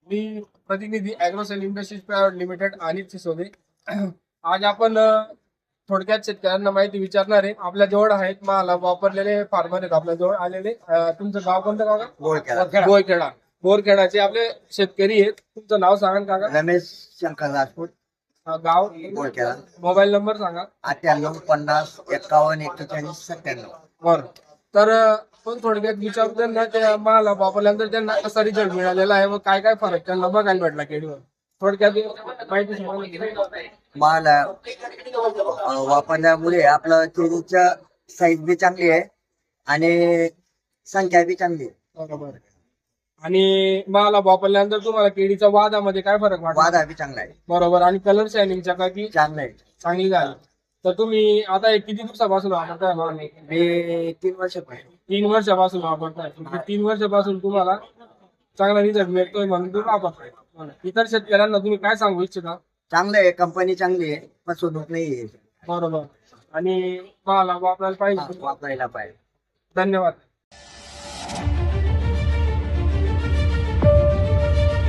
मी प्रतिनिधी Agrocel industries private limited Anil Sisode. आज आपण थोडक्यात शेतकऱ्यांना माहिती विचारणार आहे. आपल्या जवळ आहेत मला वापरलेले फार्मर आहेत आपल्या जवळ आलेले. तुमचं गाव कोणतं काका? बोरखेडा. बोरखेडाचे आपले शेतकरी आहेत. तुमचं नाव सांगा काका. रमेश शंकर राजपूत, गाव, बोरखेडा. मोबाईल नंबर सांगा. 9850514197. बरं. तर पण थोडक्यात विचारू त्यांना त्या मला वापरल्यानंतर त्यांना कसा रिझल्ट मिळालेला आहे व काय काय फरक त्यांना बघायला भेटला केळीवर. थोडक्यात माहिती सांगा. माल वापरल्यामुळे आपलं केळीच्या साईज बी चांगली आहे आणि संख्या बी चांगली आहे. बरोबर. आणि मला वापरल्यानंतर तुम्हाला केळीच्या वादामध्ये काय फरक वाटला? वादा बी चांगला आहे. बरोबर. आणि कलर शायनिंगच्या का की चांगला आहे. चांगली झाली. तर तुम्ही आता हे किती दिवसापासून वापरताय? मी 3 वर्षापासून 3 वर्षापासून वापरताय. 3 वर्षापासून तुम्हाला चांगला रिझल्ट मिळतोय म्हणून तुम्ही वापरताय. इतर शेतकऱ्यांना तुम्ही काय सांगू इच्छिता? चांगलं आहे, कंपनी चांगली आहे, फसवणूक नाही आहे. बरोबर. आणि मला वापरायला पाहिजे. वापरायला पाहिजे. धन्यवाद.